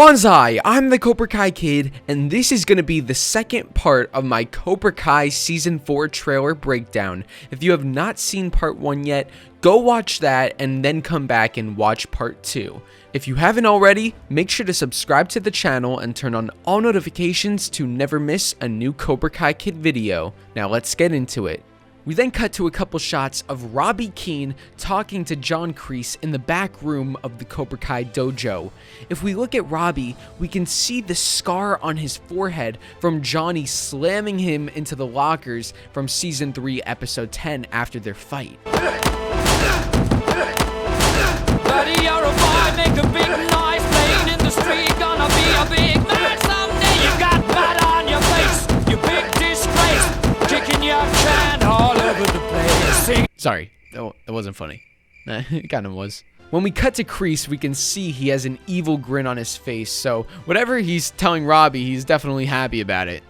Bonsai! I'm the Cobra Kai Kid, and this is going to be the second part of my Cobra Kai Season 4 trailer breakdown. If you have not seen Part 1 yet, go watch that and then come back and watch Part 2. If you haven't already, make sure to subscribe to the channel and turn on all notifications to never miss a new Cobra Kai Kid video. Now let's get into it. We then cut to a couple shots of Robby Keene talking to John Kreese in the back room of the Cobra Kai dojo. If we look at Robby, we can see the scar on his forehead from Johnny slamming him into the lockers from Season 3, Episode 10 after their fight. Buddy, you're a boy, make a big noise, playing in the street, gonna be a big man someday. You got mud on your face, you big disgrace, kicking your can all over the place. Sing. Sorry, that wasn't funny. It kind of was. When we cut to Kreese, we can see he has an evil grin on his face, so whatever he's telling Robby, he's definitely happy about it.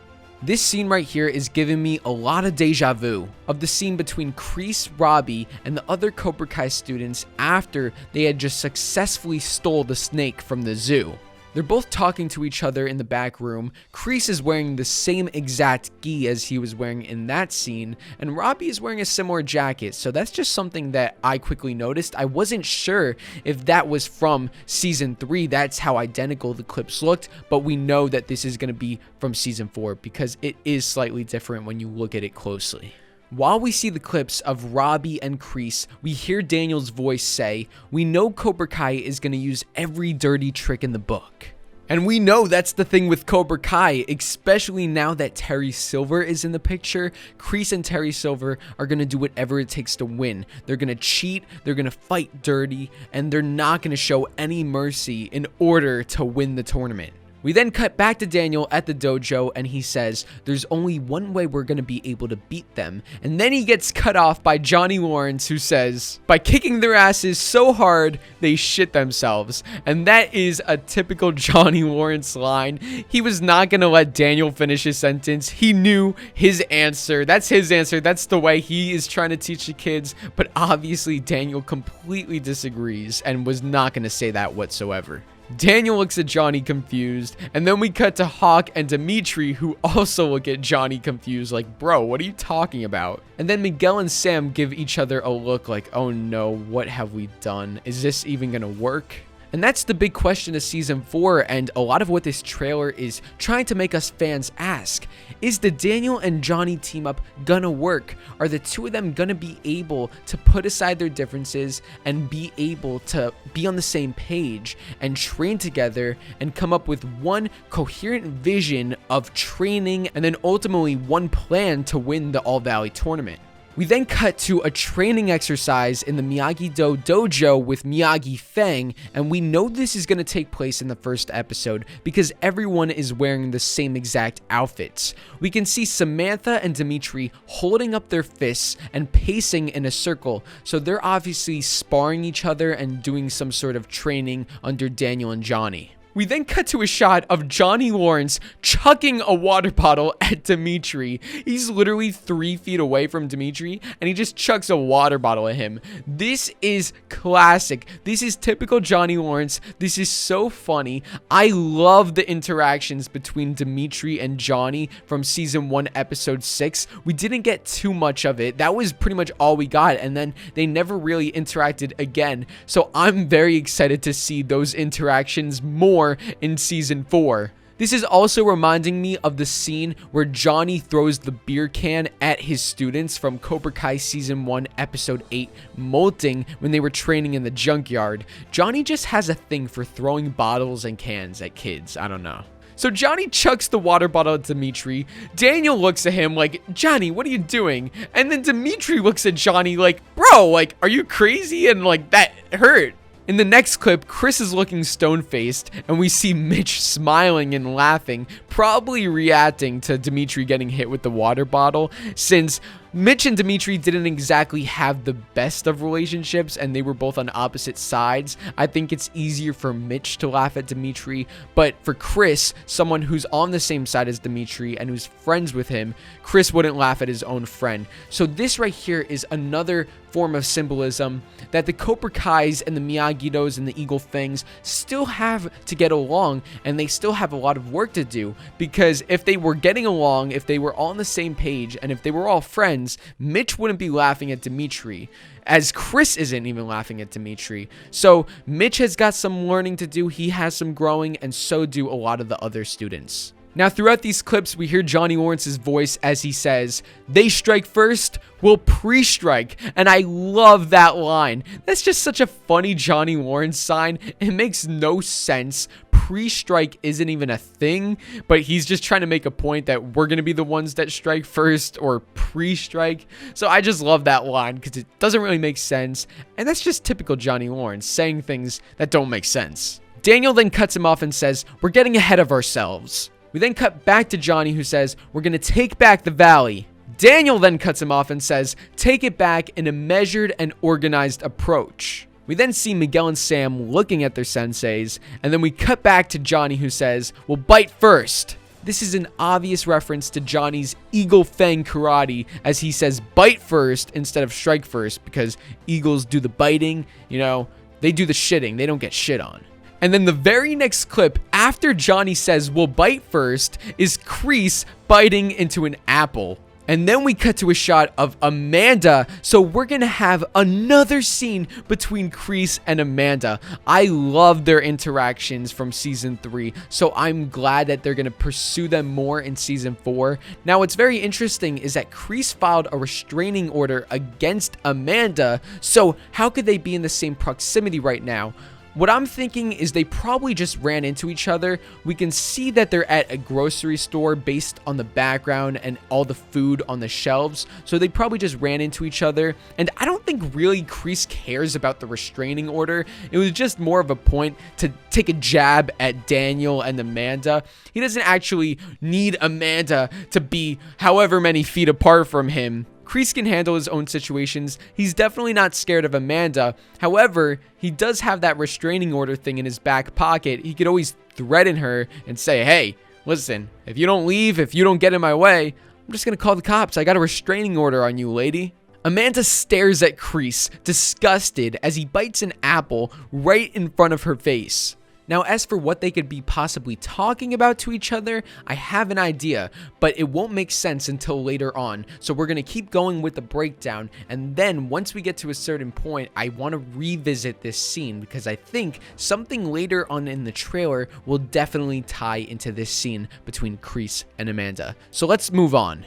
This scene right here is giving me a lot of deja vu of the scene between Kreese, Robby, and the other Cobra Kai students after they had just successfully stole the snake from the zoo. They're both talking to each other in the back room. Kreese is wearing the same exact gi as he was wearing in that scene, and Robby is wearing a similar jacket, so that's just something that I quickly noticed. I wasn't sure if that was from Season 3, that's how identical the clips looked, but we know that this is going to be from Season 4 because it is slightly different when you look at it closely. While we see the clips of Robby and Kreese, we hear Daniel's voice say, "We know Cobra Kai is going to use every dirty trick in the book." And we know that's the thing with Cobra Kai, especially now that Terry Silver is in the picture. Kreese and Terry Silver are going to do whatever it takes to win. They're going to cheat, they're going to fight dirty, and they're not going to show any mercy in order to win the tournament. We then cut back to Daniel at the dojo and he says, there's only one way we're going to be able to beat them. And then he gets cut off by Johnny Lawrence, who says, by kicking their asses so hard, they shit themselves. And that is a typical Johnny Lawrence line. He was not going to let Daniel finish his sentence. He knew his answer. That's his answer. That's the way he is trying to teach the kids. But obviously Daniel completely disagrees and was not going to say that whatsoever. Daniel looks at Johnny confused, and then we cut to Hawk and Dimitri, who also look at Johnny confused like, bro, what are you talking about? And then Miguel and Sam give each other a look like, oh no, what have we done? Is this even gonna work? And that's the big question of Season 4, and a lot of what this trailer is trying to make us fans ask. Is the Daniel and Johnny team up gonna work? Are the two of them gonna be able to put aside their differences and be able to be on the same page and train together and come up with one coherent vision of training and then ultimately one plan to win the All Valley tournament? We then cut to a training exercise in the Miyagi-Do dojo with Miyagi-Fang, and we know this is going to take place in the first episode because everyone is wearing the same exact outfits. We can see Samantha and Dimitri holding up their fists and pacing in a circle, so they're obviously sparring each other and doing some sort of training under Daniel and Johnny. We then cut to a shot of Johnny Lawrence chucking a water bottle at Dimitri. He's literally 3 feet away from Dimitri, and he just chucks a water bottle at him. This is classic. This is typical Johnny Lawrence. This is so funny. I love the interactions between Dimitri and Johnny from Season 1, Episode 6. We didn't get too much of it. That was pretty much all we got, and then they never really interacted again. So I'm very excited to see those interactions more in Season 4. This is also reminding me of the scene where Johnny throws the beer can at his students from Cobra Kai Season 1, Episode 8, Molting, when they were training in the junkyard. Johnny just has a thing for throwing bottles and cans at kids. I don't know. So Johnny chucks the water bottle at Dimitri. Daniel looks at him like, Johnny, what are you doing? And then Dimitri looks at Johnny like, bro, like, are you crazy? And like, that hurt. In the next clip, Chris is looking stone-faced, and we see Mitch smiling and laughing, probably reacting to Dimitri getting hit with the water bottle, since Mitch and Dimitri didn't exactly have the best of relationships, and they were both on opposite sides. I think it's easier for Mitch to laugh at Dimitri, but for Chris, someone who's on the same side as Dimitri and who's friends with him, Chris wouldn't laugh at his own friend. So this right here is another form of symbolism that the Cobra Kais and the Miyagi-Dos and the Eagle Fangs still have to get along, and they still have a lot of work to do, because if they were getting along, if they were all on the same page, and if they were all friends, Mitch wouldn't be laughing at Dimitri, as Chris isn't even laughing at Dimitri. So Mitch has got some learning to do, he has some growing, and so do a lot of the other students. Now, throughout these clips, we hear Johnny Lawrence's voice as he says, "They strike first, we'll pre-strike." And I love that line. That's just such a funny Johnny Lawrence sign. It makes no sense. Pre-strike isn't even a thing, but he's just trying to make a point that we're going to be the ones that strike first, or pre-strike. So I just love that line because it doesn't really make sense. And that's just typical Johnny Lawrence, saying things that don't make sense. Daniel then cuts him off and says, "We're getting ahead of ourselves." We then cut back to Johnny, who says, "We're going to take back the valley." Daniel then cuts him off and says, "Take it back in a measured and organized approach." We then see Miguel and Sam looking at their senseis, and then we cut back to Johnny, who says, "We'll bite first." This is an obvious reference to Johnny's Eagle Fang karate, as he says bite first instead of strike first, because eagles do the biting, you know, they do the shitting, they don't get shit on. And then the very next clip, after Johnny says we'll bite first, is KREESE biting into an apple. And then we cut to a shot of Amanda. So we're going to have another scene between KREESE and Amanda. I love their interactions from season 3. So I'm glad that they're going to pursue them more in season 4. Now, what's very interesting is that KREESE filed a restraining order against Amanda. So how could they be in the same proximity right now? What I'm thinking is they probably just ran into each other. We can see that they're at a grocery store based on the background and all the food on the shelves. So they probably just ran into each other. And I don't think really KREESE cares about the restraining order. It was just more of a point to take a jab at Daniel and Amanda. He doesn't actually need Amanda to be however many feet apart from him. KREESE can handle his own situations. He's definitely not scared of Amanda. However, he does have that restraining order thing in his back pocket. He could always threaten her and say, "Hey, listen, if you don't leave, if you don't get in my way, I'm just going to call the cops. I got a restraining order on you, lady." Amanda stares at KREESE, disgusted, as he bites an apple right in front of her face. Now, as for what they could be possibly talking about to each other, I have an idea, but it won't make sense until later on. So we're going to keep going with the breakdown, and then once we get to a certain point, I want to revisit this scene because I think something later on in the trailer will definitely tie into this scene between KREESE and Amanda. So let's move on.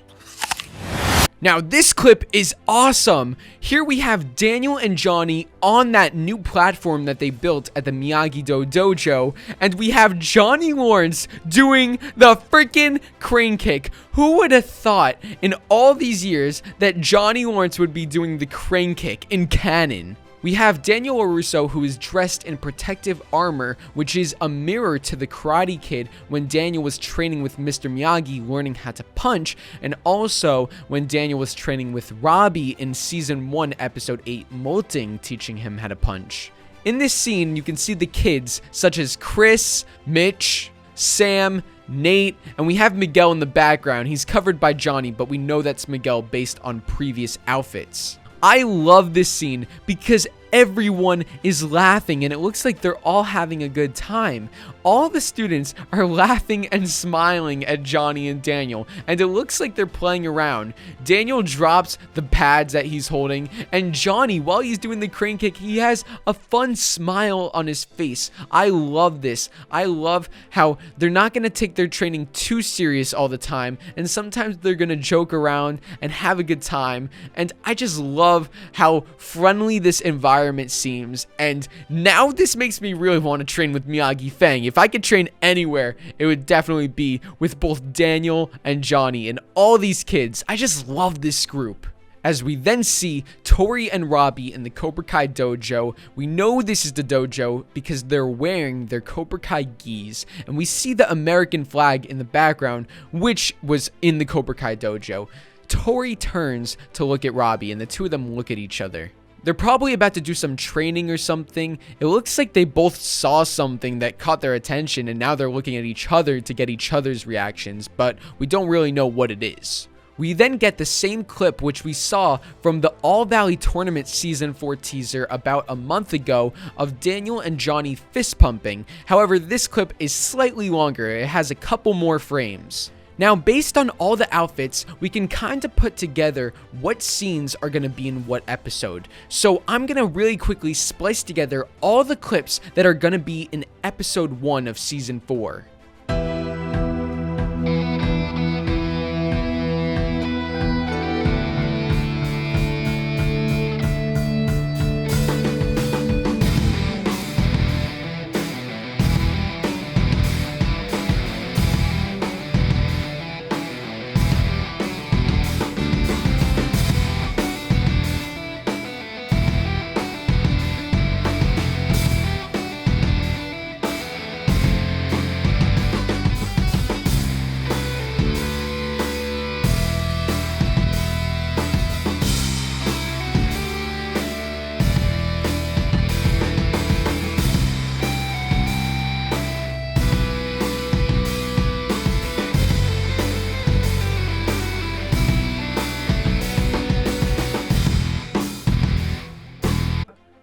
Now, this clip is awesome. Here we have Daniel and Johnny on that new platform that they built at the Miyagi-Do dojo, and we have Johnny Lawrence doing the freaking crane kick. Who would have thought in all these years that Johnny Lawrence would be doing the crane kick in canon? We have Daniel LaRusso, who is dressed in protective armor, which is a mirror to the Karate Kid when Daniel was training with Mr. Miyagi learning how to punch, and also when Daniel was training with Robby in Season 1, Episode 8, Molting, teaching him how to punch. In this scene, you can see the kids, such as Chris, Mitch, Sam, Nate, and we have Miguel in the background. He's covered by Johnny, but we know that's Miguel based on previous outfits. I love this scene because everyone is laughing and it looks like they're all having a good time. All the students are laughing and smiling at Johnny and Daniel, and it looks like they're playing around. Daniel drops the pads that he's holding, and Johnny, while he's doing the crane kick, he has a fun smile on his face. I love this. I love how they're not going to take their training too serious all the time, and sometimes they're going to joke around and have a good time, and I just love how friendly this environment seems, and now this makes me really want to train with Miyagi-Fang. If I could train anywhere, it would definitely be with both Daniel and Johnny and all these kids. I just love this group. As we then see TORY and Robby in the Cobra Kai dojo. We know this is the dojo because they're wearing their Cobra Kai gis, and we see the American flag in the background, which was in the Cobra Kai dojo. TORY turns to look at Robby, and the two of them look at each other. They're probably about to do some training or something. It looks like they both saw something that caught their attention, and now they're looking at each other to get each other's reactions, but we don't really know what it is. We then get the same clip which we saw from the All Valley Tournament Season 4 teaser about a month ago of Daniel and Johnny fist pumping. However, this clip is slightly longer. It has a couple more frames. Now, based on all the outfits, we can kind of put together what scenes are going to be in what episode. So I'm going to really quickly splice together all the clips that are going to be in episode 1 of season 4.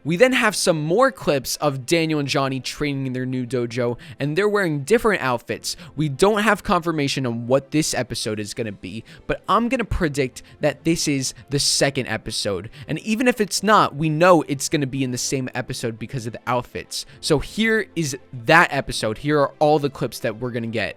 We then have some more clips of Daniel and Johnny training in their new dojo, and they're wearing different outfits. We don't have confirmation on what this episode is going to be, but I'm going to predict that this is the second episode. And even if it's not, we know it's going to be in the same episode because of the outfits. So here is that episode. Here are all the clips that we're going to get.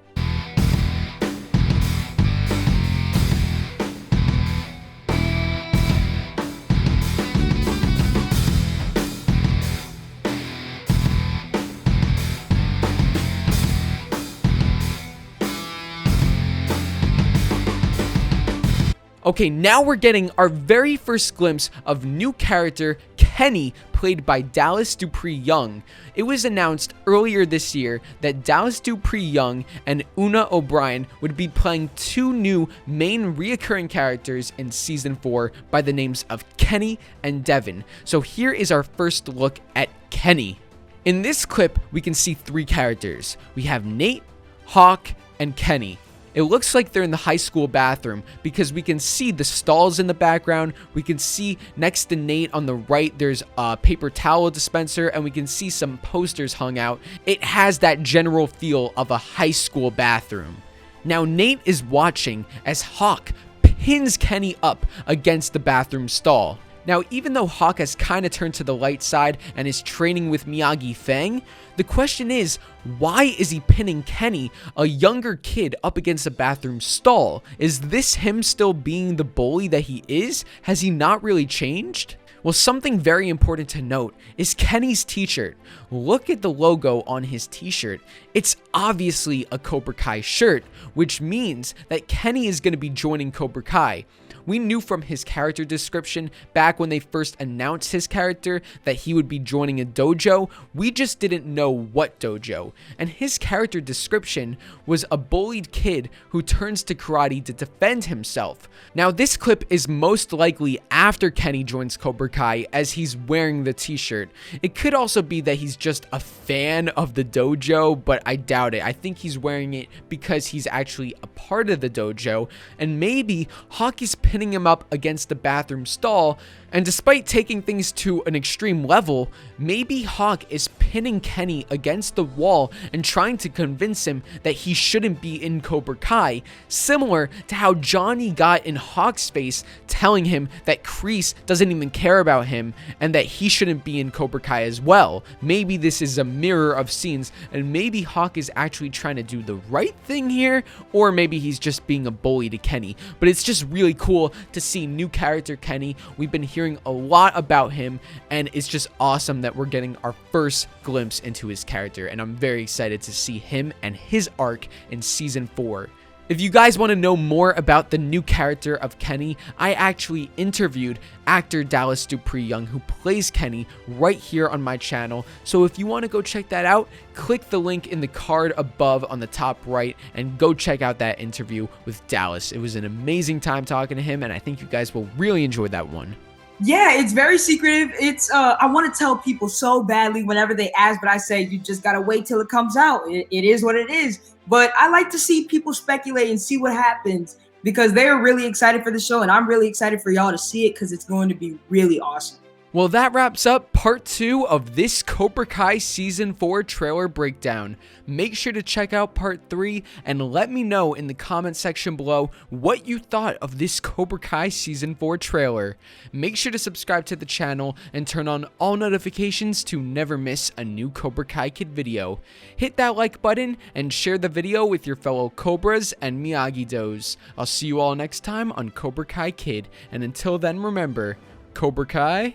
Okay, now we're getting our very first glimpse of new character Kenny, played by Dallas Dupree Young. It was announced earlier this year that Dallas Dupree Young and Una O'Brien would be playing two new main reoccurring characters in season 4 by the names of Kenny and Devin. So here is our first look at Kenny. In this clip, we can see 3 characters. We have Nate, Hawk, and Kenny. It looks like they're in the high school bathroom because we can see the stalls in the background. We can see next to Nate on the right, there's a paper towel dispenser, and we can see some posters hung out. It has that general feel of a high school bathroom. Now, Nate is watching as Hawk pins Kenny up against the bathroom stall. Now, even though Hawk has kind of turned to the light side and is training with Miyagi-Fang, the question is, why is he pinning Kenny, a younger kid, up against a bathroom stall? Is this him still being the bully that he is? Has he not really changed? Well, something very important to note is Kenny's t-shirt. Look at the logo on his t-shirt. It's obviously a Cobra Kai shirt, which means that Kenny is going to be joining Cobra Kai. We knew from his character description back when they first announced his character that he would be joining a dojo. We just didn't know what dojo. And his character description was a bullied kid who turns to karate to defend himself. Now, this clip is most likely after Kenny joins Cobra Kai, as he's wearing the t-shirt. It could also be that he's just a fan of the dojo, but I doubt it. I think he's wearing it because he's actually a part of the dojo, and maybe Hawk is pinning him up against the bathroom stall. And despite taking things to an extreme level, maybe Hawk is pinning Kenny against the wall and trying to convince him that he shouldn't be in Cobra Kai, similar to how Johnny got in Hawk's face telling him that KREESE doesn't even care about him and that he shouldn't be in Cobra Kai as well. Maybe this is a mirror of scenes, and maybe Hawk is actually trying to do the right thing here, or maybe he's just being a bully to Kenny. But it's just really cool to see new character Kenny. We've been hearing a lot about him, and it's just awesome that we're getting our first glimpse into his character, and I'm very excited to see him and his arc in season 4. If you guys want to know more about the new character of Kenny, I actually interviewed actor Dallas Dupree Young, who plays Kenny, right here on my channel. So if you want to go check that out, click the link in the card above on the top right and go check out that interview with Dallas. It was an amazing time talking to him, and I think you guys will really enjoy that one. Yeah, it's very secretive. It's I want to tell people so badly whenever they ask, but I say you just gotta wait till it comes out. It is what it is. But I like to see people speculate and see what happens because they're really excited for the show, and I'm really excited for y'all to see it because it's going to be really awesome. Well, that wraps up part 2 of this Cobra Kai Season 4 trailer breakdown. Make sure to check out part 3 and let me know in the comment section below what you thought of this Cobra Kai Season 4 trailer. Make sure to subscribe to the channel and turn on all notifications to never miss a new Cobra Kai Kid video. Hit that like button and share the video with your fellow Cobras and Miyagi-Dos. I'll see you all next time on Cobra Kai Kid, and until then remember, Cobra Kai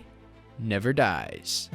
never dies.